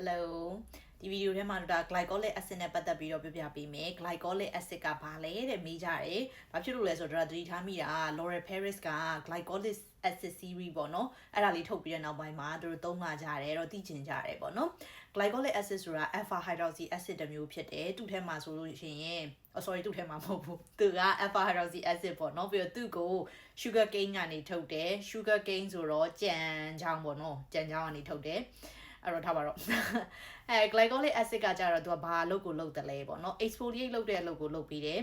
Hello ဒီဗီဒီယိုထဲမှာတော့ glycolic acid နဲ့ပတ်သက်ပြီးတော့ပြပြပေးမယ် glycolic acid ကဘာလဲတဲ့မေးကြတယ်ဘာဖြစ်လို့လဲဆိုတော့သတိထားမိတာ L'Oréal Paris က glycolic acid series ပေါ့နော်အဲ့ဒါလေးထုတ်ပြီးတဲ့နောက်ပိုင်းမှာသူတို့သုံးလာကြတယ်တော့သိချင်ကြတယ်ပေါ့နော် glycolic acid ဆိုတာ alpha hydroxy acid တစ်မျိုးဖြစ်တယ်သူ့ထဲမှာဆိုလို့ရှိရင် sorry သူ့ထဲမှာမဟုတ်ဘူးသူက alpha hydroxy acid ပေါ့နော်ပြီးတော့သူ့ကို sugar cane ကနေထုတ်တယ် sugar cane ဆိုတော့ကြံချောင်းပေါ့နော်ကြံချောင်းကနေထုတ်တယ်အဲ့တော့ထားပါတော့glycolic acid ကကြတော့သူကဘာအလုပ်ကိုလုပ်တယ်လဲပေါ့နော် exfoliate လုပ်တဲ့အလုပ်ကိုလုပ်ပြီးတယ်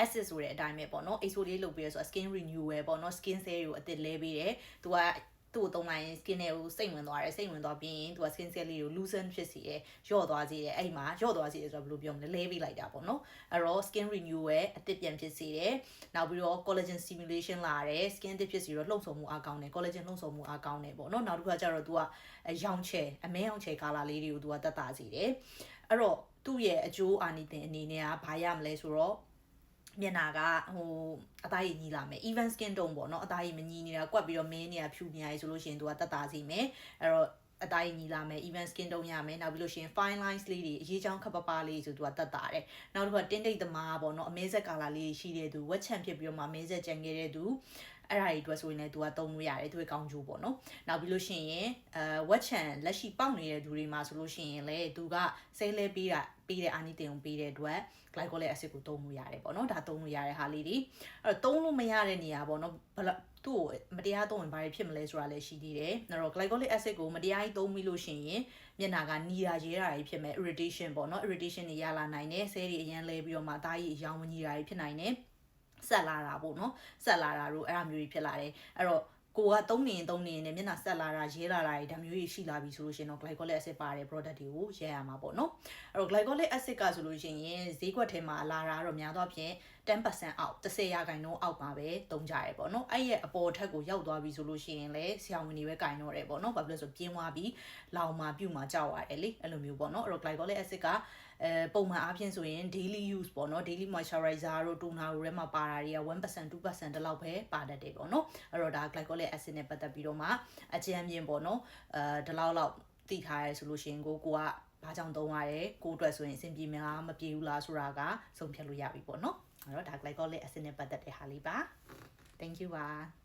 acid ဆိုတဲ့အတိုင်းပဲပေါ့နော် exfoliate လုပ်ပြီးရဆို skin renewal ပေါ့နော် skin cell ကိုအသစ်လဲပေးတယ်သူကသူ့ကိုသုံးလိုက်ရင် skin တွေကိုစိတ်ဝင်သွားတယ်စိတ်ဝင်သွားပြီးရင်သူက skin cell လေးကို loosen ဖြစ်စေတယ်လျော့သွားစေတယ်အဲ့မှာလျော့သွားစေတယ်ဆိုတော့ဘယ်လိုပြောမလဲလဲပေးလိုက်တာပေါ့နော်အဲ့တော့ skin renewal အသစ်ပြန်ဖြစ်စေတယ်နောက်ပြီးတော့ collagen stimulation လာတယ် skin အသစ်ဖြစ်စေတော့လှုပ်ဆောင်မှုအားကောင်းတယ် collagen လှုပ်ဆောင်မှုအားကောင်းတယ်ပေါ့နော်နောက်တစ်ခါကျတော့သူကရောင်ချယ်အမဲရောင်ချယ် color လေးတွေကိုသူကတက်တာစေတယ်အဲ့တော့သူ့ရဲ့အကျိုးအာနိသင်အနေနဲ့ကဘာရမလဲဆိုတော့မျက်နှာကအသားရည်ညီလာမယ် even skin tone ပေါ့နော်အသားရည်မညီနေတာကွက်ပြီးတော့မင်းနေတာဖြူနေရဆိုလို့ရှိရင်သူကတက်တာစီမယ်အဲ့တော့အသားရည်ညီလာမယ် even skin tone ရမယ်နောက်ပြီးလို့ရှိရင် fine lines လေးတွေအရေးချောင်းခပ်ပပလေးဆိုသူကတက်တာတယ်နောက်တစ်ခါတင်းတိတ်သမားပေါ့နော်အမဲဆက်ကာလာလေးရှိတဲ့သူဝက်ချန်ဖြစ်ပြီးတော့မှအမဲဆက်ကြံခဲ့တဲ့သူအဲ့ဒါတွေအတွက်ဆိုရင်လည်းသူကသုံးလို့ရတယ်သူရဲ့ကောင်းကျိုးပေါ့နော်နောက်ပြီးလို့ရှိရင်ဝက်ချန်လက်ရှိပေါက်နေတဲ့သူတွေမှာဆိုလို့ရှိရင်လည်းသူကစိတ်လဲပေးတဲ့အာနိသင်ကိုပေးတဲ့အတွက် glycolic acid ကိုသုံးလို့ရတယ်ပေါ့နော်ဒါသုံးလို့ရတဲ့ဟာလေးတွေအဲ့တော့သုံးလို့မရတဲ့နေရာပေါ့နော်သူ့ကိုမတရားသုံးရင်ဘာတွေဖြစ်မလဲဆိုတာလည်းရှိသေးတယ်အဲ့တော့ glycolic acid ကိုမတရားကြီးသုံးပြီးလို့ရှိရင်မျက်နှာကနီရာရဲတာတွေဖြစ်မယ် irritation ပေါ့နော် irritation တွေရလာနိုင်တယ်ဆဲတွေအရန်လဲပြီးတော့မှအသားကြီးအယောင်မညီတာတွေဖြစ်နိုင်တယ်ဆက်လာတာပေါ့နော်ဆက်လာတာတို့အဲ့အမျိုးကြီးဖြစ်လာတယ်အဲ့တော့ကိုကသုံးနေနဲ့မျက်နှာဆက်လာတာရဲလာတာတွေဒါမျိုးကြီးရှိလာပြီဆိုလို့ရှိရင်တော့ glycolic acid ပါတဲ့ product တွေကိုရဲရမှာပေါ့နော်အဲ့တော့ glycolic acid ကဆိုလို့ရှိရင်ဈေးကွက်ထဲမှာလာတာတော့များသောအားဖြင့် 10% အောက်10%အောက်ပါပဲသုံးကြရပေါ့နော်အဲ့ရဲ့အပေါ်ထက်ကိုရောက်သွားပြီဆိုလို့ရှိရင်လည်းဆရာဝန်တွေပဲကင်တော့တယ်ပေါ့နော်ဘာဖြစ်လို့ဆိုပြင်းသွားပြီးလောင်မှာပြုတ်မှာကြောက်ရတယ်လေအဲ့လိုမျိုးပေါ့နော်အဲ့တော့ glycolic acid ကပုံမှန်အားဖြင့်ဆိုရင် daily use ပေါ့နော် daily moisturizer တို့ toner တို့ထဲမှာပါတာတွေက 1% 2% တလောက်ပဲပါတတ်တယ်ပေါ့နော်အဲ့တော့ဒါ glycolic acid နဲ့ပတ်သက်ပြီးတော့မှအကြမ်းမြင်ပေါ့နော်ဒီလောက်သိထားရဲဆိုလို့ရှိရင်ကိုကဘာကြောင့်သုံးရလဲကိုအတွက်ဆိုရင်အဆင်ပြေမလားမပြေဘူးလားဆိုတာကဆုံးဖြတ်လို့ရပြီပေါ့နော်အဲ့တော့ဒါ glycolic acid နဲ့ပတ်သက်တဲ့ဟာလေးပါ thank you ပါ